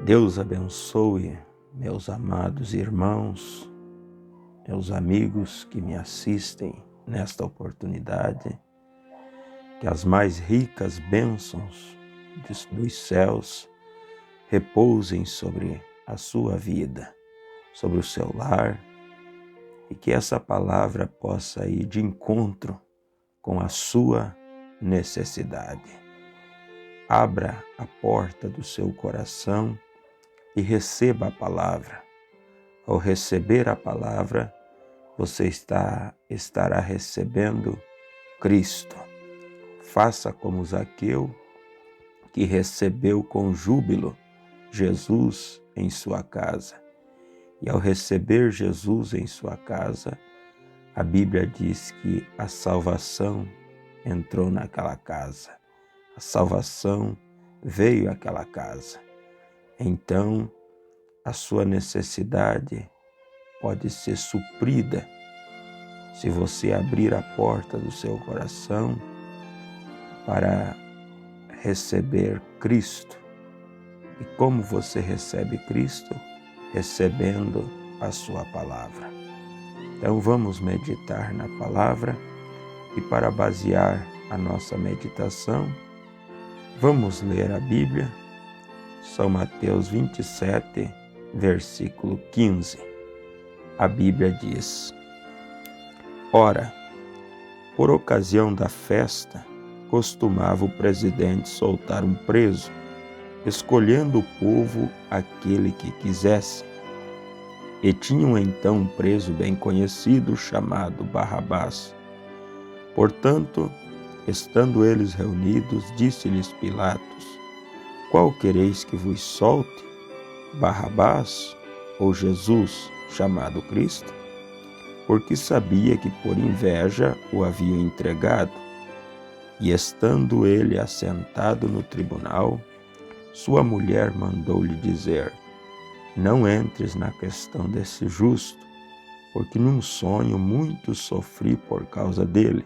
Deus abençoe meus amados irmãos, meus amigos que me assistem nesta oportunidade, que as mais ricas bênçãos dos céus repousem sobre a sua vida, sobre o seu lar, e que essa palavra possa ir de encontro com a sua necessidade. Abra a porta do seu coração e receba a palavra. Ao receber a palavra, você estará recebendo Cristo. Faça como Zaqueu, que recebeu com júbilo Jesus em sua casa. E ao receber Jesus em sua casa, a Bíblia diz que a salvação entrou naquela casa. A salvação veio àquela casa. Então, a sua necessidade pode ser suprida se você abrir a porta do seu coração para receber Cristo. E como você recebe Cristo? Recebendo a sua palavra. Então vamos meditar na palavra e para basear a nossa meditação, vamos ler a Bíblia, São Mateus 27, versículo 15. A Bíblia diz: Ora, por ocasião da festa, costumava o presidente soltar um preso, escolhendo o povo aquele que quisesse. E tinham então um preso bem conhecido, chamado Barrabás. Portanto, estando eles reunidos, disse-lhes Pilatos: Qual quereis que vos solte, Barrabás ou Jesus, chamado Cristo? Porque sabia que por inveja o haviam entregado. E estando ele assentado no tribunal, sua mulher mandou-lhe dizer: Não entres na questão desse justo, porque num sonho muito sofri por causa dele.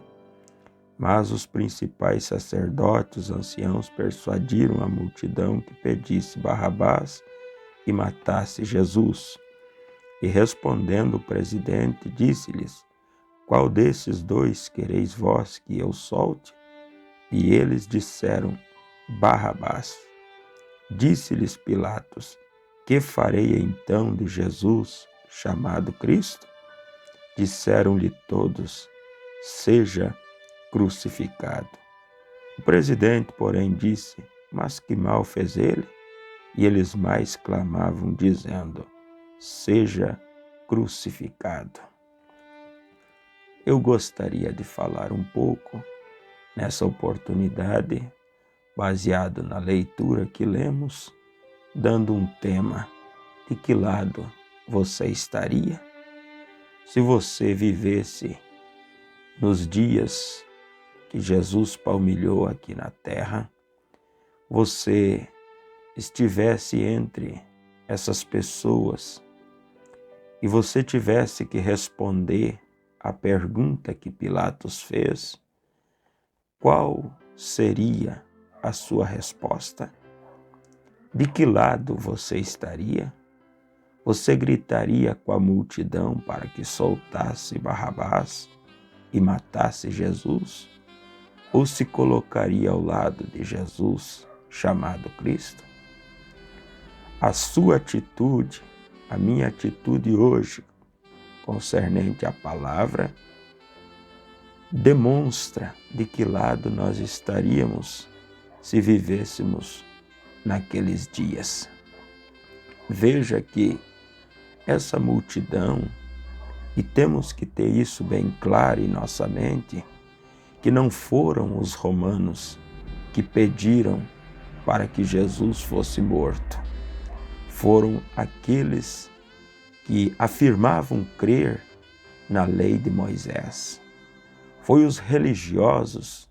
Mas os principais sacerdotes, anciãos, persuadiram a multidão que pedisse Barrabás e matasse Jesus. E respondendo o presidente, disse-lhes: Qual desses dois quereis vós que eu solte? E eles disseram: Barrabás. Disse-lhes Pilatos: Que farei então de Jesus, chamado Cristo? Disseram-lhe todos: Seja crucificado. O presidente, porém, disse: Mas que mal fez ele? E eles mais clamavam, dizendo: Seja crucificado. Eu gostaria de falar um pouco nessa oportunidade, baseado na leitura que lemos, dando um tema: de que lado você estaria? Se você vivesse nos dias que Jesus palmilhou aqui na terra, você estivesse entre essas pessoas e você tivesse que responder à pergunta que Pilatos fez, qual seria a sua resposta? De que lado você estaria? Você gritaria com a multidão para que soltasse Barrabás e matasse Jesus? Ou se colocaria ao lado de Jesus, chamado Cristo? A sua atitude, a minha atitude hoje, concernente à palavra, demonstra de que lado nós estaríamos se vivêssemos naqueles dias. Veja que essa multidão, e temos que ter isso bem claro em nossa mente, que não foram os romanos que pediram para que Jesus fosse morto. Foram aqueles que afirmavam crer na lei de Moisés. Foi os religiosos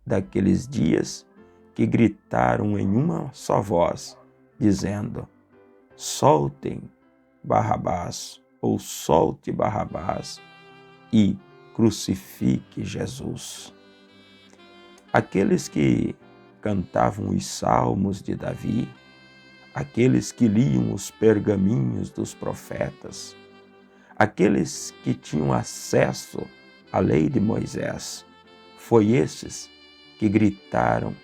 daqueles dias que gritaram em uma só voz, dizendo: Soltem Barrabás, ou solte Barrabás e crucifique Jesus. Aqueles que cantavam os salmos de Davi, aqueles que liam os pergaminhos dos profetas, aqueles que tinham acesso à lei de Moisés, foi esses que gritaram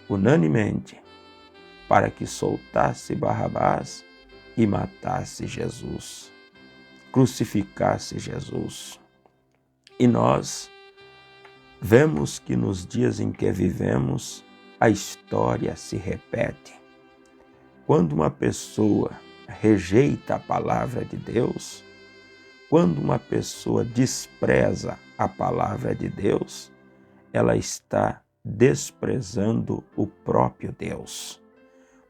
unanimemente para que soltasse Barrabás e matasse Jesus, crucificasse Jesus. E nós vemos que nos dias em que vivemos, a história se repete. Quando uma pessoa rejeita a palavra de Deus, quando uma pessoa despreza a palavra de Deus, ela está desprezando o próprio Deus,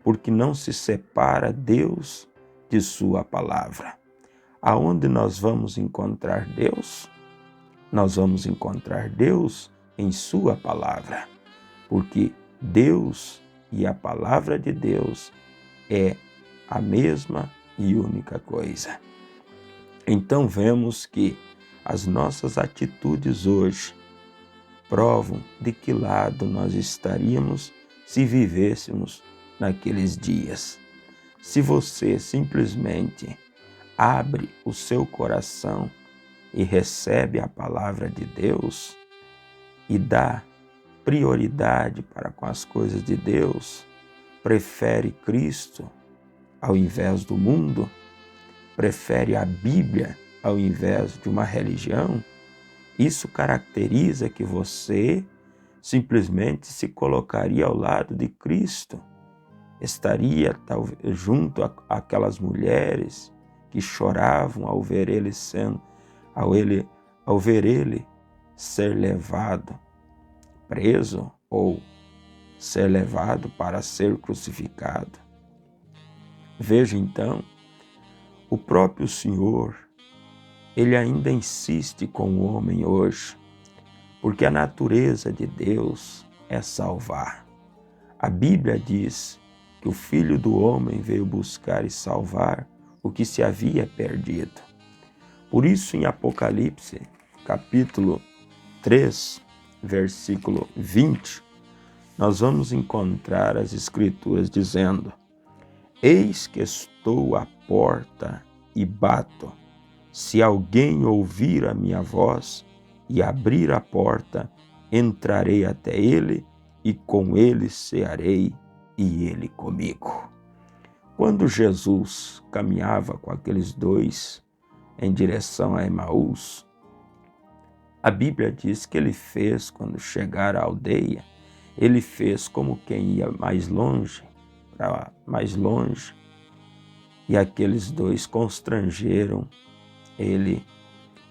porque não se separa Deus de sua palavra. Aonde nós vamos encontrar Deus? Nós vamos encontrar Deus em sua palavra, porque Deus e a palavra de Deus é a mesma e única coisa. Então vemos que as nossas atitudes hoje provam de que lado nós estaríamos se vivêssemos naqueles dias. Se você simplesmente abre o seu coração e recebe a palavra de Deus e dá prioridade para com as coisas de Deus, prefere Cristo ao invés do mundo, prefere a Bíblia ao invés de uma religião, isso caracteriza que você simplesmente se colocaria ao lado de Cristo, estaria talvez junto àquelas mulheres que choravam ao ver ele ser levado preso ou ser levado para ser crucificado. Veja então, o próprio Senhor, ele ainda insiste com o homem hoje, porque a natureza de Deus é salvar. A Bíblia diz que o Filho do Homem veio buscar e salvar o que se havia perdido. Por isso, em Apocalipse, capítulo 3, versículo 20, nós vamos encontrar as Escrituras dizendo: Eis que estou à porta e bato. Se alguém ouvir a minha voz e abrir a porta, entrarei até ele e com ele cearei e ele comigo. Quando Jesus caminhava com aqueles dois em direção a Emaús, a Bíblia diz que ele fez, quando chegar à aldeia, ele fez como quem ia mais longe, para mais longe, e aqueles dois constrangeram ele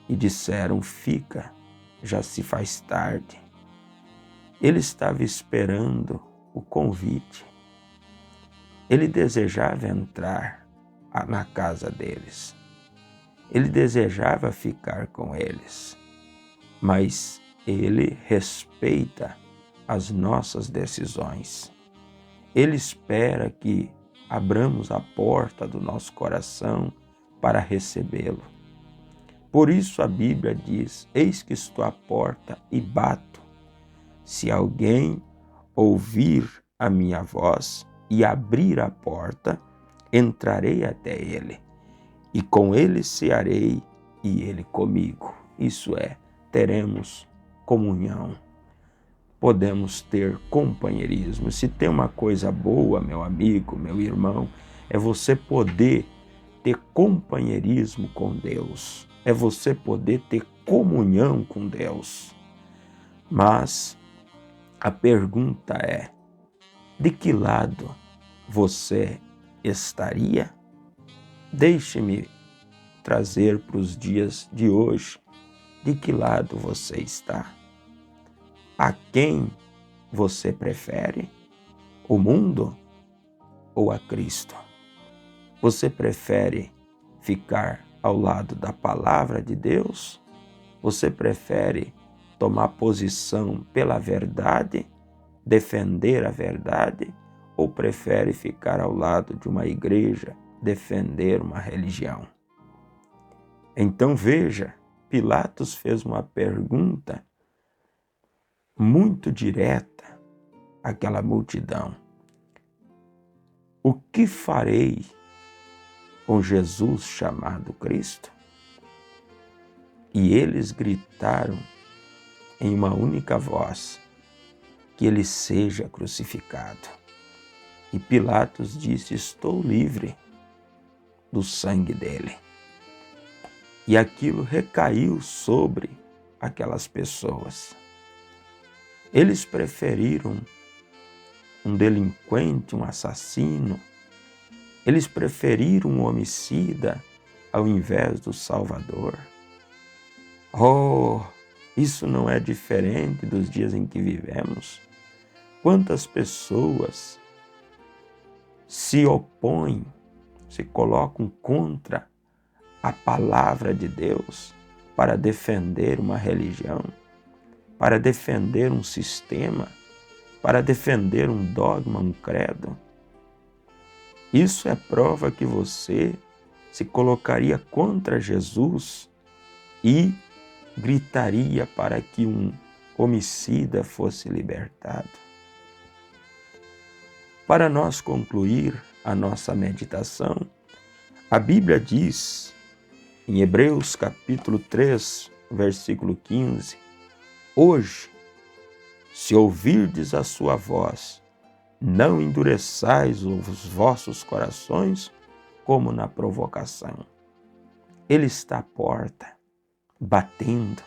e disseram: fica, já se faz tarde. Ele estava esperando o convite. Ele desejava entrar na casa deles. Ele desejava ficar com eles. Mas ele respeita as nossas decisões. Ele espera que abramos a porta do nosso coração para recebê-lo. Por isso a Bíblia diz: eis que estou à porta e bato. Se alguém ouvir a minha voz e abrir a porta, entrarei até ele, e com ele cearei e ele comigo. Isso é, teremos comunhão, podemos ter companheirismo. Se tem uma coisa boa, meu amigo, meu irmão, é você poder ter companheirismo com Deus, é você poder ter comunhão com Deus. Mas a pergunta é: de que lado você estaria? Deixe-me trazer para os dias de hoje. De que lado você está? A quem você prefere? O mundo ou a Cristo? Você prefere ficar ao lado da palavra de Deus? Você prefere tomar posição pela verdade, defender a verdade? Ou prefere ficar ao lado de uma igreja, defender uma religião? Então veja, Pilatos fez uma pergunta muito direta àquela multidão. O que farei com Jesus chamado Cristo? E eles gritaram em uma única voz que ele seja crucificado. E Pilatos disse: estou livre do sangue dele. E aquilo recaiu sobre aquelas pessoas. Eles preferiram um delinquente, um assassino. Eles preferiram um homicida ao invés do Salvador. Oh, isso não é diferente dos dias em que vivemos. Quantas pessoas se opõem, se colocam contra a palavra de Deus para defender uma religião, para defender um sistema, para defender um dogma, um credo. Isso é prova que você se colocaria contra Jesus e gritaria para que um homicida fosse libertado. Para nós concluir a nossa meditação, a Bíblia diz, em Hebreus capítulo 3, versículo 15, hoje, se ouvirdes a sua voz, não endureçais os vossos corações como na provocação. Ele está à porta, batendo.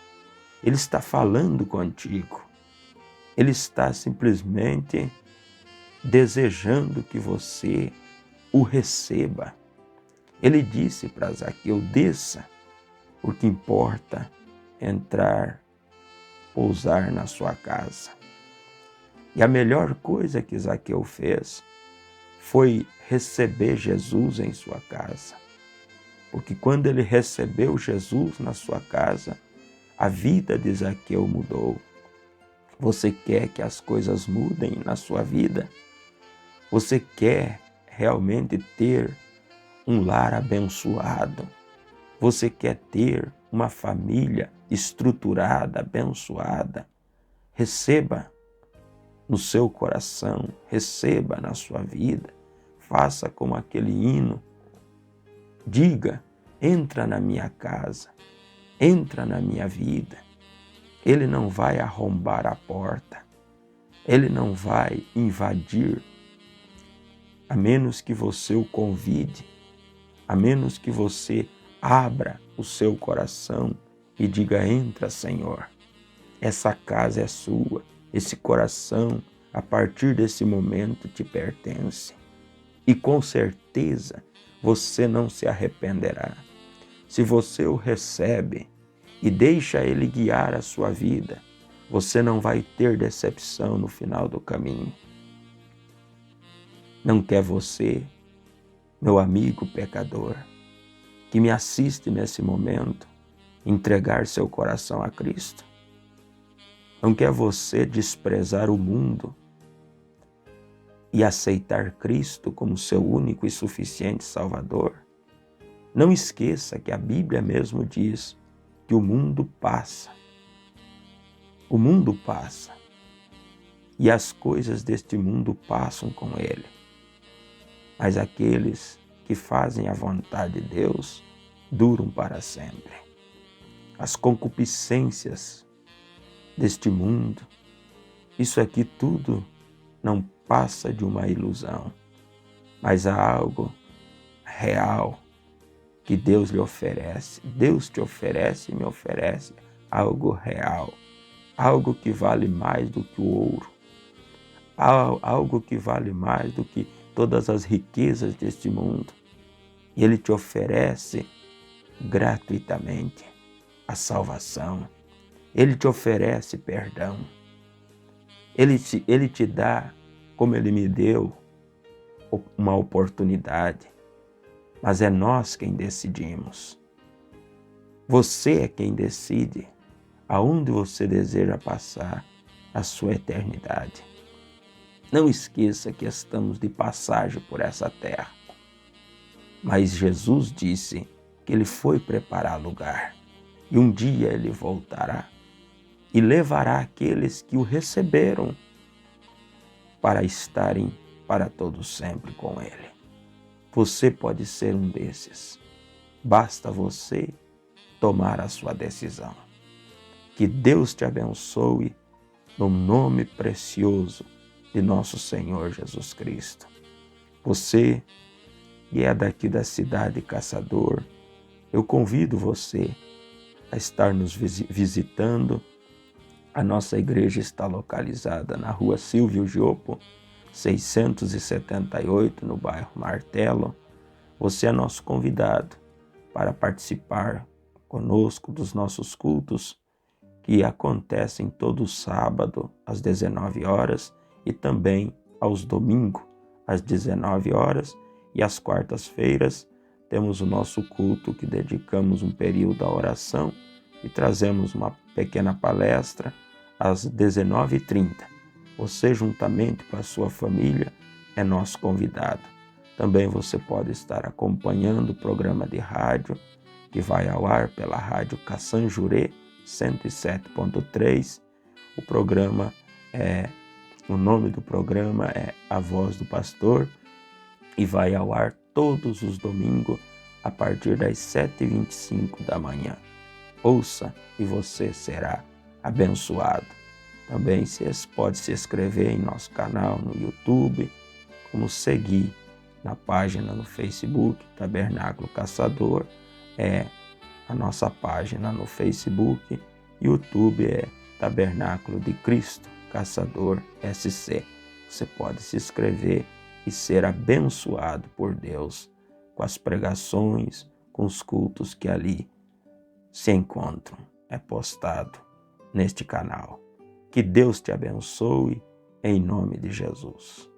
Ele está falando contigo. Ele está simplesmente desejando que você o receba. Ele disse para Zaqueu: desça, porque importa entrar, pousar na sua casa. E a melhor coisa que Zaqueu fez foi receber Jesus em sua casa. Porque quando ele recebeu Jesus na sua casa, a vida de Zaqueu mudou. Você quer que as coisas mudem na sua vida? Você quer realmente ter um lar abençoado? Você quer ter uma família estruturada, abençoada? Receba no seu coração, receba na sua vida. Faça como aquele hino. Diga: entra na minha casa, entra na minha vida. Ele não vai arrombar a porta, ele não vai invadir, a menos que você o convide, a menos que você abra o seu coração e diga: entra, Senhor. Essa casa é sua, esse coração, a partir desse momento, te pertence. E com certeza você não se arrependerá. Se você o recebe e deixa ele guiar a sua vida, você não vai ter decepção no final do caminho. Não quer você, meu amigo pecador, que me assiste nesse momento, entregar seu coração a Cristo? Não quer você desprezar o mundo e aceitar Cristo como seu único e suficiente Salvador? Não esqueça que a Bíblia mesmo diz que o mundo passa. O mundo passa. E as coisas deste mundo passam com ele. Mas aqueles que fazem a vontade de Deus duram para sempre. As concupiscências deste mundo, isso aqui tudo não passa de uma ilusão, mas há algo real que Deus lhe oferece. Deus te oferece e me oferece algo real, algo que vale mais do que o ouro, algo que vale mais do que todas as riquezas deste mundo. E Ele te oferece gratuitamente a salvação. Ele te oferece perdão. Ele te dá, como Ele me deu, uma oportunidade. Mas é nós quem decidimos. Você é quem decide aonde você deseja passar a sua eternidade. Não esqueça que estamos de passagem por essa terra. Mas Jesus disse que Ele foi preparar lugar. E um dia Ele voltará e levará aqueles que o receberam para para todo sempre com Ele. Você pode ser um desses. Basta você tomar a sua decisão. Que Deus te abençoe no nome precioso de nosso Senhor Jesus Cristo. Você que é daqui da cidade de Caçador, eu convido você a estar nos visitando. A nossa igreja está localizada na rua Silvio Giopo, 678, no bairro Martelo. Você é nosso convidado para participar conosco dos nossos cultos, que acontecem todo sábado às 19 horas e também aos domingos às 19 horas, e às quartas-feiras temos o nosso culto que dedicamos um período à oração e trazemos uma pequena palestra às 19h30. Você, juntamente com a sua família, é nosso convidado. Também você pode estar acompanhando o programa de rádio que vai ao ar pela Rádio Cassanjurê 107.3. O nome do programa é A Voz do Pastor e vai ao ar todos os domingos a partir das 7h25 da manhã. Ouça e você será abençoado. Também você pode se inscrever em nosso canal no YouTube, como seguir na página no Facebook, Tabernáculo Caçador, é a nossa página no Facebook. YouTube é Tabernáculo de Cristo Caçador SC. Você pode se inscrever e ser abençoado por Deus com as pregações, com os cultos que ali se encontram. É postado neste canal. Que Deus te abençoe em nome de Jesus.